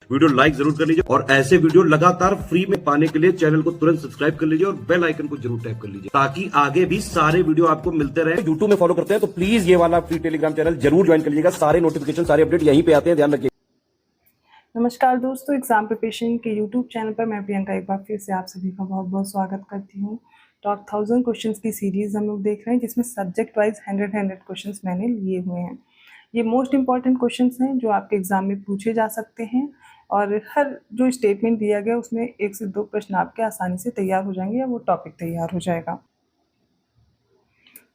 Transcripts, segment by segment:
Video like जरूर कर लीजिए और ऐसे वीडियो लगातार फ्री में पाने के लिए चैनल को तुरंत सब्सक्राइब कर लीजिए और बेल आइकन को जरूर टैप कर लीजिए ताकि आगे भी सारे वीडियो आपको मिलते रहे। यूट्यूब में फॉलो करते हैं तो प्लीज ये वाला फ्री टेलीग्राम चैनल जरूर ज्वाइन कर लीजिएगा। सारे नोटिफिकेशन सारे अपडेट यहीं पे आते हैं, ध्यान रखिए। नमस्कार दोस्तों, एग्जाम प्रिपरेशन के यूट्यूब चैनल पर मैं प्रियंका एक बार फिर से आप सभी का बहुत बहुत स्वागत करती हूँ। टॉप 1000 क्वेश्चंस की सीरीज हम लोग देख रहे हैं जिसमें सब्जेक्ट वाइज 100 क्वेश्चंस मैंने लिए हुए हैं। ये मोस्ट इंपॉर्टेंट क्वेश्चंस हैं जो आपके एग्जाम में पूछे जा सकते हैं और हर जो स्टेटमेंट दिया गया उसमें 1 से 2 प्रश्न आपके आसानी से तैयार हो जाएंगे या वो टॉपिक तैयार हो जाएगा।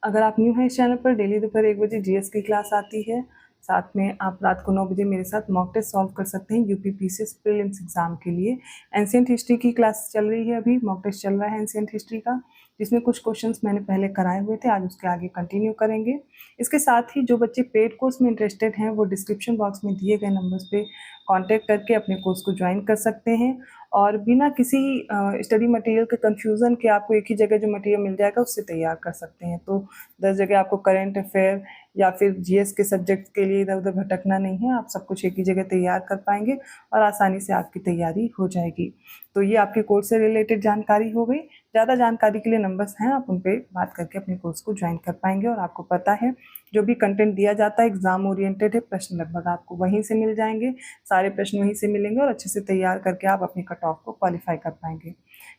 अगर आप न्यू हैं इस चैनल पर, डेली दोपहर 1 बजे जीएस की क्लास आती है। साथ में आप रात को 9 बजे मेरे साथ मॉक टेस्ट सॉल्व कर सकते हैं यूपी पीसीएस प्रीलिम्स एग्जाम के लिए। एंशिएंट हिस्ट्री की क्लास चल रही है, अभी मॉक टेस्ट चल रहा है एंशिएंट हिस्ट्री का, जिसमें कुछ क्वेश्चंस मैंने पहले कराए हुए थे, आज उसके आगे कंटिन्यू करेंगे। इसके साथ ही जो बच्चे पेड कोर्स में इंटरेस्टेड हैं वो डिस्क्रिप्शन बॉक्स में दिए गए नंबर्स पे कांटेक्ट करके अपने कोर्स को ज्वाइन कर सकते हैं और बिना किसी स्टडी मटेरियल के कंफ्यूजन के आपको एक ही जगह जो मटेरियल मिल जाएगा उससे तैयार कर सकते हैं। तो 10 जगह आपको करंट अफेयर या फिर जीएस के सब्जेक्ट के लिए इधर उधर भटकना नहीं है, आप सब कुछ एक ही जगह तैयार कर पाएंगे और आसानी से आपकी तैयारी हो जाएगी। तो ये आपके कोर्स से रिलेटेड जानकारी हो गई। ज़्यादा जानकारी के लिए नंबर्स हैं, आप उन पर बात करके अपने कोर्स को ज्वाइन कर पाएंगे। और आपको पता है जो भी कंटेंट दिया जाता है एग्जाम ओरिएंटेड है, प्रश्न लगभग आपको वहीं से मिल जाएंगे, सारे प्रश्न वहीं से मिलेंगे और अच्छे से तैयार करके आप अपने कट ऑफ को क्वालिफाई कर पाएंगे।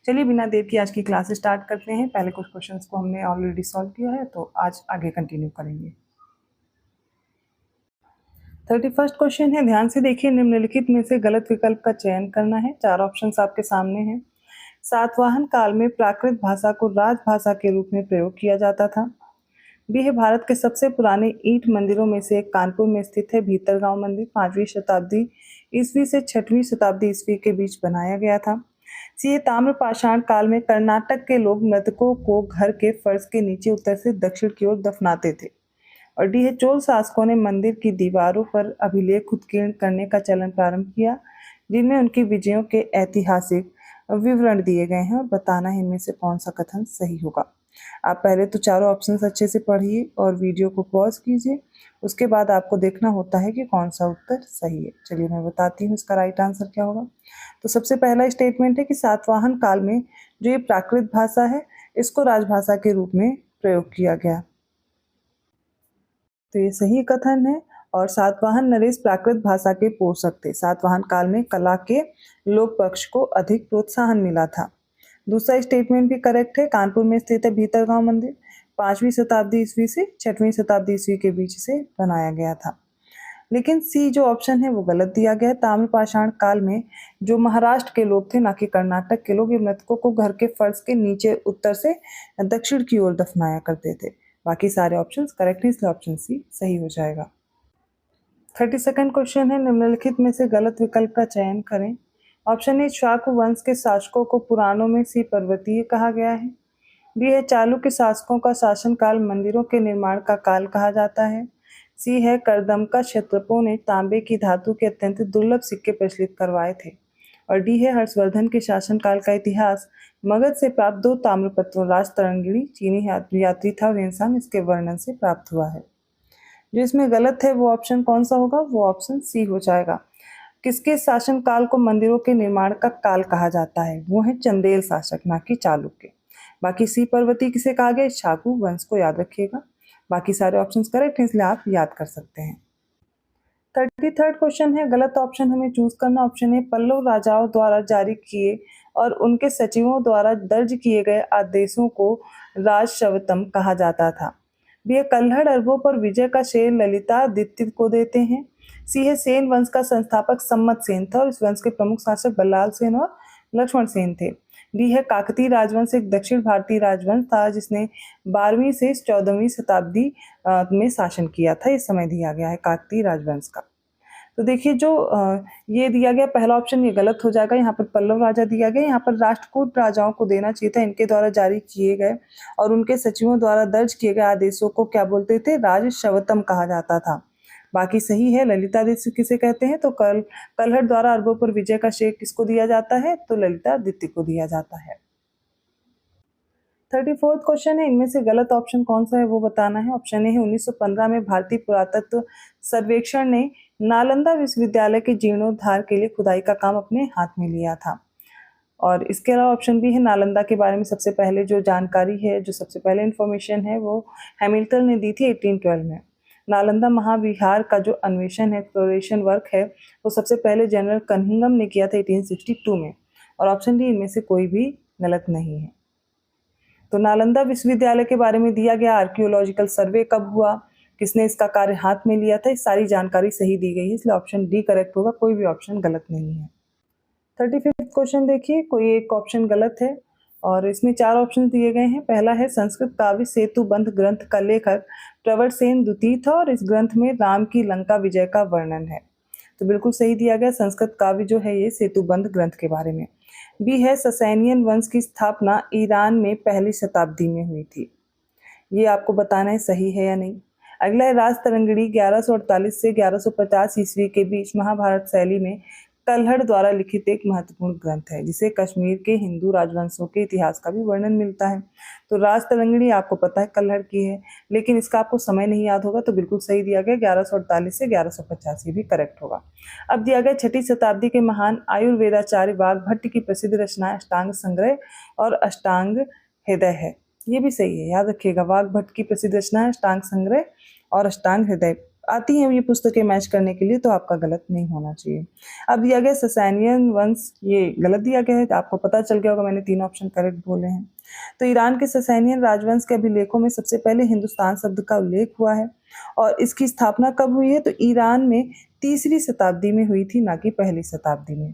चलिए बिना देर की आज की क्लास स्टार्ट करते हैं। पहले कुछ क्वेश्चंस को हमने ऑलरेडी सॉल्व किया है तो आज आगे कंटिन्यू करेंगे। 31st क्वेश्चन है, ध्यान से देखिए। निम्नलिखित में से गलत विकल्प का चयन करना है। 4 ऑप्शंस आपके सामने हैं। सातवाहन काल में प्राकृत भाषा को राजभाषा के रूप में प्रयोग किया जाता था। बी है, भारत के सबसे पुराने ईंट मंदिरों में से एक कानपुर में स्थित है भीतरगांव मंदिर, 5वीं शताब्दी ईस्वी से 6वीं शताब्दी ईस्वी के बीच बनाया गया था। सी है, ताम्रपाषाण काल में कर्नाटक के लोग मृतकों को घर के फर्श के नीचे उत्तर से दक्षिण की ओर दफनाते थे। और डी है, चोल शासकों ने मंदिर की दीवारों पर अभिलेख उत्कीर्ण करने का चलन प्रारंभ किया जिनमें उनकी विजयों के ऐतिहासिक विवरण दिए गए हैं और बताना है इनमें से कौन सा कथन सही होगा। आप पहले तो चारों ऑप्शंस अच्छे से पढ़िए और वीडियो को पॉज कीजिए, उसके बाद आपको देखना होता है कि कौन सा उत्तर सही है। चलिए मैं बताती हूँ इसका राइट आंसर क्या होगा। तो सबसे पहला स्टेटमेंट है कि सातवाहन काल में जो ये प्राकृत भाषा है इसको राजभाषा के रूप में प्रयोग किया गया, तो ये सही कथन है। और सातवाहन नरेश प्राकृत भाषा के पोषक थे। सातवाहन काल में कला के लोक पक्ष को अधिक प्रोत्साहन मिला था। दूसरा स्टेटमेंट भी करेक्ट है। कानपुर में स्थित है भीतरगांव मंदिर, 5वीं शताब्दी ईस्वी से 6वीं शताब्दी ईस्वी के बीच से बनाया गया था। लेकिन सी जो ऑप्शन है वो गलत दिया गया है। ताम्रपाषाण काल में जो महाराष्ट्र के लोग थे, ना कि कर्नाटक के लोग, ये मृतकों को घर के फर्श के नीचे उत्तर से दक्षिण की ओर दफनाया करते थे। बाकी सारे ऑप्शंस करेक्ट हैं, इसलिए ऑप्शन सी सही हो जाएगा। 32nd क्वेश्चन है, निम्नलिखित में से गलत विकल्प का चयन करें। ऑप्शन ए, शाक वंश के शासकों को पुराणों में सी पर्वतीय कहा गया है। बी है, चालुक्य शासकों का शासनकाल मंदिरों के निर्माण का काल कहा जाता है। सी है, करदमका क्षत्रपों ने तांबे की धातु के अत्यंत दुर्लभ सिक्के प्रचलित करवाए थे। और डी है, हर्षवर्धन के शासनकाल का इतिहास मगध से प्राप्त 2 ताम्रपत्रों राजतरंगिणी चीनी यात्री था वेनसांग, इसके वर्णन से प्राप्त हुआ है। जो इसमें गलत है वो ऑप्शन कौन सा होगा, वो ऑप्शन सी हो जाएगा। किसके शासनकाल को मंदिरों के निर्माण का काल कहा जाता है, वो है चंदेल शासक, ना कि चालुक्य। बाकी सी पर्वती किसे कहा गया, शाकू वंश को याद रखिएगा। बाकी सारे ऑप्शंस करेक्ट हैं, इसलिए आप याद कर सकते हैं। 33rd क्वेश्चन है, गलत ऑप्शन हमें चूज करना। ऑप्शन ए, पल्लव राजाओं द्वारा जारी किए और उनके सचिवों द्वारा दर्ज किए गए आदेशों को राजशवतम कहा जाता था। बी है, कल्हड़ अरबों पर विजय का श्रेय ललितादित्य को देते हैं। सी है, सेन वंश का संस्थापक सम्मत सेन था और इस वंश के प्रमुख शासक बल्लाल सेन और लक्ष्मण सेन थे। डी है, काकतीय राजवंश एक दक्षिण भारतीय राजवंश था जिसने 12वीं से 14वीं शताब्दी में शासन किया था। ये समय दिया गया है काकतीय राजवंश का। तो देखिए जो ये दिया गया पहला ऑप्शन ये गलत हो जाएगा। यहाँ पर पल्लव राजा दिया गया, यहाँ पर राष्ट्रकूट राजाओं को देना चाहिए था। इनके द्वारा जारी किए गए और उनके सचिवों द्वारा दर्ज किए गए आदेशों को क्या बोलते थे, राजशवतम कहा जाता था। बाकी सही है। ललितादित्य किसे कहते हैं, तो कल्हड़ द्वारा अरबों पर विजय का श्रेय किसको दिया जाता है, तो ललितादित्य को दिया जाता है। 34th क्वेश्चन है, इनमें से गलत ऑप्शन कौन सा है वो बताना है। ऑप्शन ए है, 1915 में भारतीय पुरातत्व सर्वेक्षण ने नालंदा विश्वविद्यालय के जीर्णोद्धार के लिए खुदाई का काम अपने हाथ में लिया था। और इसके अलावा ऑप्शन बी है, नालंदा के बारे में सबसे पहले जो जानकारी है, जो सबसे पहले इंफॉर्मेशन है, वो हैमिल्टन ने दी थी 1812 में। नालंदा महाविहार का जो अन्वेषण है, एक्सप्लोरेशन वर्क है, वो सबसे पहले जनरल कनिंघम ने किया था 1862 में। और ऑप्शन डी इनमें से कोई भी गलत नहीं है। तो नालंदा विश्वविद्यालय के बारे में दिया गया आर्कियोलॉजिकल सर्वे कब हुआ, किसने इसका कार्य हाथ में लिया था, इस सारी जानकारी सही दी गई है, इसलिए ऑप्शन डी करेक्ट होगा, कोई भी ऑप्शन गलत नहीं है। 35वां क्वेश्चन देखिए, कोई एक ऑप्शन गलत है और इसमें 4 ऑप्शन दिए गए हैं। पहला है संस्कृत काव्य सेतुबंध ग्रंथ का लेखक प्रवरसेन द्वितीय था और इस ग्रंथ में राम की लंका विजय का वर्णन है। तो बिल्कुल सही दिया गया, संस्कृत काव्य जो है ये सेतुबंध ग्रंथ के बारे में। बी है ससैनियन वंश की स्थापना ईरान में पहली शताब्दी में हुई थी। ये आपको बताना है सही है या नहीं। अगला है राज तरंगिणी 1148 से 1150 ईस्वी के बीच महाभारत शैली में कल्हड़ द्वारा लिखित एक महत्वपूर्ण ग्रंथ है, जिसे कश्मीर के हिंदू राजवंशों के इतिहास का भी वर्णन मिलता है। तो राज तरंगिणी आपको पता है कल्हड़ की है, लेकिन इसका आपको समय नहीं याद होगा, तो बिल्कुल सही दिया गया 1148 से 1150, ये भी करेक्ट होगा। अब दिया गया 6ठी शताब्दी के महान आयुर्वेदाचार्य वाग्भट्ट की प्रसिद्ध रचना अष्टांग संग्रह और अष्टांग हृदय है। ये भी सही है, याद रखिएगा, वाग्भट्ट की प्रसिद्ध रचना है अष्टांग संग्रह और अष्टांग हृदय। आती हैं ये पुस्तकें मैच करने के लिए, तो आपका गलत नहीं होना चाहिए। अब दिया गया ससैनियन वंश, ये गलत दिया गया है, आपको पता चल गया होगा, मैंने 3 ऑप्शन करेक्ट बोले हैं। तो ईरान के ससैनियन राजवंश के अभिलेखों में सबसे पहले हिंदुस्तान शब्द का उल्लेख हुआ है और इसकी स्थापना कब हुई है, तो ईरान में 3री शताब्दी में हुई थी, ना कि पहली शताब्दी में।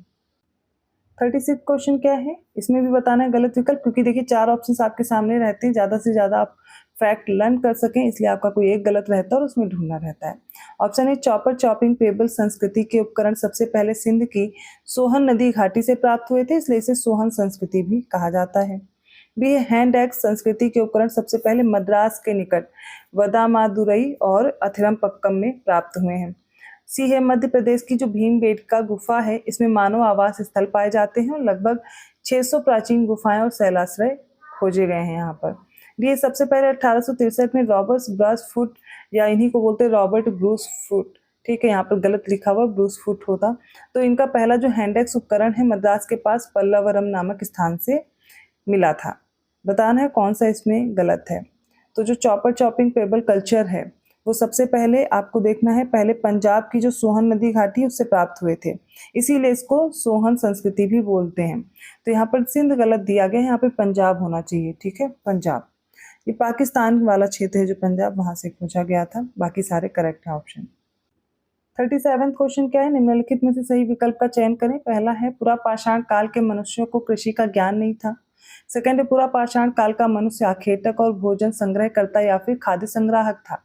36 क्वेश्चन क्या है, इसमें भी बताना है गलत विकल्प, क्योंकि देखिए 4 ऑप्शंस आपके सामने रहते हैं, ज़्यादा से ज़्यादा आप फैक्ट लर्न कर सकें, इसलिए आपका कोई एक गलत रहता है और उसमें ढूंढना रहता है। Option A chopper chopping payable संस्कृति के उपकरण सबसे पहले सिंध की सोहन नदी घाटी से प्राप्त हुए थे, इसलिए इसे सोहन संस्कृति भी कहा जाता है। बी है हैंड एक्स संस्कृति के उपकरण सबसे पहले मद्रास के निकट वदामादुरई और अथिरमपक्कम में प्राप्त हुए हैं। सी है मध्य प्रदेश की जो भीमबेटका गुफा है, इसमें मानव आवास स्थल पाए जाते हैं और लगभग 600 प्राचीन गुफाएं और शैलाश्रय खोजे गए हैं यहाँ पर। डी सबसे पहले 1863 में रॉबर्ट ब्रूस फुट, या इन्हीं को बोलते हैं रॉबर्ट ब्रूस फुट, ठीक है, यहाँ पर गलत लिखा हुआ ब्रूस फुट होता। तो इनका पहला जो हैंडेक्स उपकरण है मद्रास के पास पल्लवरम नामक स्थान से मिला था। बताना है कौन सा इसमें गलत है। तो जो चॉपर चॉपिंग पेबल कल्चर है वो सबसे पहले आपको देखना है, पहले पंजाब की जो सोहन नदी घाटी है उससे प्राप्त हुए थे, इसीलिए इसको सोहन संस्कृति भी बोलते हैं। तो यहाँ पर सिंध गलत दिया गया है, यहाँ पर पंजाब होना चाहिए, ठीक है, पंजाब। ये पाकिस्तान वाला क्षेत्र है जो पंजाब, वहां से खोजा गया था, बाकी सारे करेक्ट है ऑप्शन। 37वां क्वेश्चन क्या है, निम्नलिखित में से सही विकल्प का चयन करें। पहला है पुरा पाषाण काल के मनुष्यों को कृषि का ज्ञान नहीं था। सेकंड है पुरा पाषाण काल का मनुष्य आखेटक और भोजन संग्रह करता या फिर खाद्य संग्राहक था।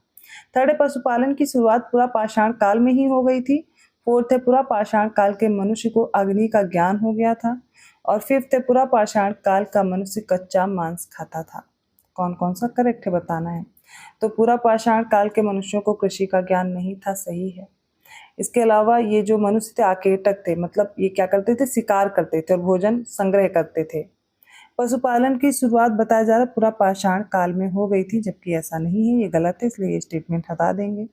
थर्ड है पशुपालन की शुरुआत पुरा पाषाण काल में ही हो गई थी। फोर्थ है पुरा पाषाण काल के मनुष्य को अग्नि का ज्ञान हो गया था। और फिफ्थ है पुरा पाषाण काल का मनुष्य कच्चा मांस खाता था। कौन कौन सा करेक्ट है बताना है। तो पुरा पाषाण काल के मनुष्यों को कृषि का ज्ञान नहीं था, सही है। इसके अलावा ये जो मनुष्य थे आकेटक थे, मतलब ये क्या करते थे, शिकार करते थे और भोजन संग्रह करते थे। पशुपालन की शुरुआत बताया जा रहा है पुरा पाषाण काल में हो गई थी, जबकि ऐसा नहीं है, ये गलत है, इसलिए ये स्टेटमेंट हटा देंगे।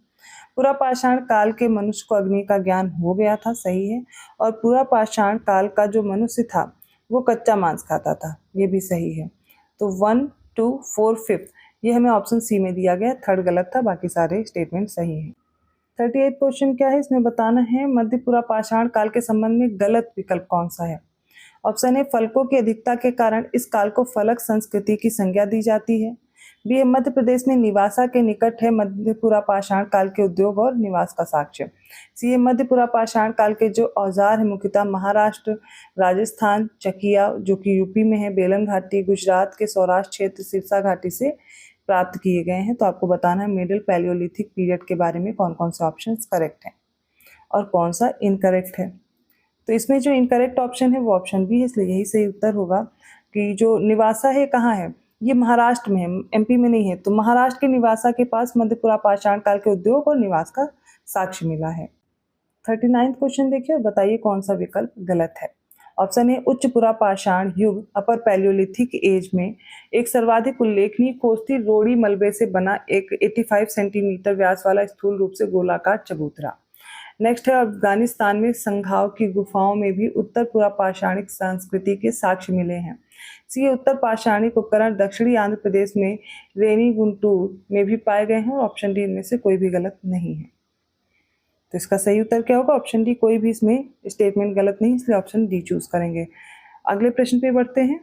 पुरा पाषाण काल के मनुष्य को अग्नि का ज्ञान हो गया था, सही है। और पुरा पाषाण काल का जो मनुष्य था वो कच्चा मांस खाता था, ये भी सही है। तो 1, 2, 4, 5 ये हमें ऑप्शन सी में दिया गया, थर्ड गलत था, बाकी सारे स्टेटमेंट सही हैं। 38 क्वेश्चन क्या है, इसमें बताना है मध्य पुरा पाषाण काल के संबंध में गलत विकल्प कौन सा है। ऑप्शन ए फलकों की अधिकता के कारण इस काल को फलक संस्कृति की संज्ञा दी जाती है। बी मध्य प्रदेश में निवासा के निकट है मध्यपुरा पाषाण काल के उद्योग और निवास का साक्ष्य। सी मध्यपुरा पाषाण काल के जो औजार है मुख्यतः महाराष्ट्र, राजस्थान, चकिया जो कि यूपी में है, बेलन घाटी, गुजरात के सौराष्ट्र क्षेत्र सिरसा घाटी से प्राप्त किए गए हैं। तो आपको बताना है मिडिल पैलियोलिथिक पीरियड के बारे में कौन कौन से ऑप्शंस करेक्ट हैं और कौन सा इनकरेक्ट है। तो इसमें जो इनकरेक्ट ऑप्शन है वो ऑप्शन बी है, इसलिए यही सही उत्तर होगा कि जो निवासा है कहाँ है, ये महाराष्ट्र में है, एमपी में नहीं है। तो महाराष्ट्र के निवासा के पास मध्यपुरा पाषाण काल के उद्योग और निवास का साक्ष्य मिला है। 39वां क्वेश्चन देखिए और बताइए कौन सा विकल्प गलत है। ऑप्शन ए उच्च पुरा पाषाण युग अपर पैलियोलिथिक एज में एक सर्वाधिक उल्लेखनीय खोज थी रोड़ी मलबे से बना एक 85 सेंटीमीटर व्यास वाला स्थूल रूप से गोलाकार चबूतरा। नेक्स्ट है अफगानिस्तान में संघाव की गुफाओं में भी उत्तर पूर्व पाषाणिक संस्कृति के साक्ष्य मिले हैं। सी उत्तर पाषाणिक उपकरण दक्षिणी आंध्र प्रदेश में रेनीगुंटूर में भी पाए गए हैं और ऑप्शन डी इनमें से कोई भी गलत नहीं है। तो इसका सही उत्तर क्या होगा? ऑप्शन डी, कोई भी इसमें स्टेटमेंट गलत नहीं, इसलिए ऑप्शन डी चूज करेंगे। अगले प्रश्न पे बढ़ते हैं।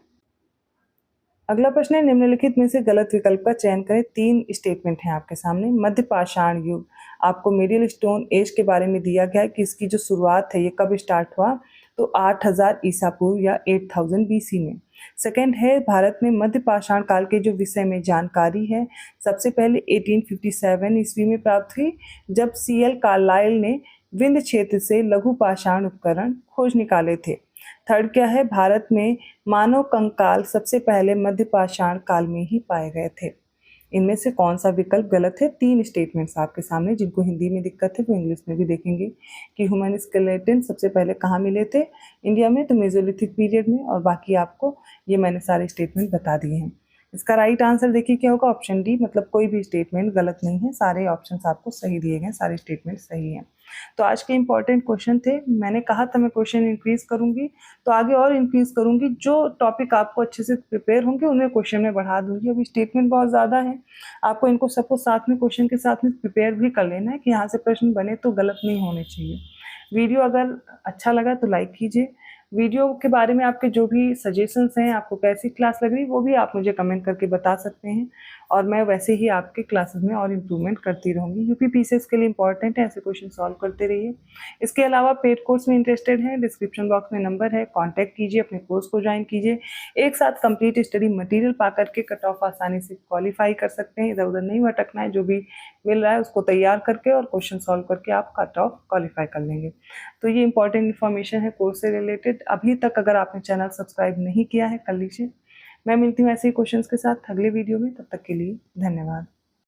अगला प्रश्न है, निम्नलिखित में से गलत विकल्प का चयन करें। 3 स्टेटमेंट हैं आपके सामने। मध्य पाषाण युग, आपको मिडिल स्टोन एज के बारे में दिया गया है कि इसकी जो शुरुआत है ये कब स्टार्ट हुआ, तो 8000 ईसा पूर्व या 8000 BC में। सेकंड है, भारत में मध्य पाषाण काल के जो विषय में जानकारी है सबसे पहले 1857 ईस्वी में प्राप्त हुई, जब CL कार्लाइल ने विंध्य क्षेत्र से लघु पाषाण उपकरण खोज निकाले थे। थर्ड क्या है, भारत में मानव कंकाल सबसे पहले मध्य पाषाण काल में ही पाए गए थे। इनमें से कौन सा विकल्प गलत है? 3 स्टेटमेंट्स आपके सामने, जिनको हिंदी में दिक्कत है वो इंग्लिश में भी देखेंगे कि ह्यूमन स्केलेटन सबसे पहले कहाँ मिले थे इंडिया में, तो मेसोलिथिक पीरियड में, और बाकी आपको ये मैंने सारे स्टेटमेंट बता दिए हैं। इसका राइट आंसर देखिए क्या होगा? ऑप्शन डी, मतलब कोई भी स्टेटमेंट गलत नहीं है, सारे ऑप्शंस आपको सही दिए गए, सारे स्टेटमेंट सही हैं। तो आज के इंपॉर्टेंट क्वेश्चन थे। मैंने कहा था मैं क्वेश्चन इंक्रीज करूंगी, तो आगे और इंक्रीज करूंगी। जो टॉपिक आपको अच्छे से प्रिपेयर होंगे उन्हें क्वेश्चन में बढ़ा दूंगी। अभी स्टेटमेंट बहुत ज़्यादा है, आपको इनको सबको साथ में क्वेश्चन के साथ में प्रिपेयर भी कर लेना है कि यहाँ से प्रश्न बने तो गलत नहीं होने चाहिए। वीडियो अगर अच्छा लगा तो लाइक कीजिए। वीडियो के बारे में आपके जो भी सजेशंस हैं, आपको कैसी क्लास लग रही, वो भी आप मुझे कमेंट करके बता सकते हैं, और मैं वैसे ही आपके क्लासेस में और इम्प्रूवमेंट करती रहूँगी। यूपी पीसीएस के लिए इंपॉर्टेंट है, ऐसे क्वेश्चन सॉल्व करते रहिए। इसके अलावा पेड कोर्स में इंटरेस्टेड हैं, डिस्क्रिप्शन बॉक्स में नंबर है, कॉन्टैक्ट कीजिए, अपने कोर्स को ज्वाइन कीजिए। एक साथ कंप्लीट स्टडी मटेरियल पा करके कट ऑफ आसानी से क्वालिफाई कर सकते हैं। इधर उधर नहीं भटकना है, जो भी मिल रहा है उसको तैयार करके और क्वेश्चन सॉल्व करके आप कट ऑफ क्वालिफाई कर लेंगे। तो ये इंपॉर्टेंट इन्फॉर्मेशन है कोर्स से रिलेटेड। अभी तक अगर आपने चैनल सब्सक्राइब नहीं किया है कर लीजिए। मैं मिलती हूँ ऐसे ही क्वेश्चंस के साथ अगले वीडियो में, तब तक के लिए धन्यवाद।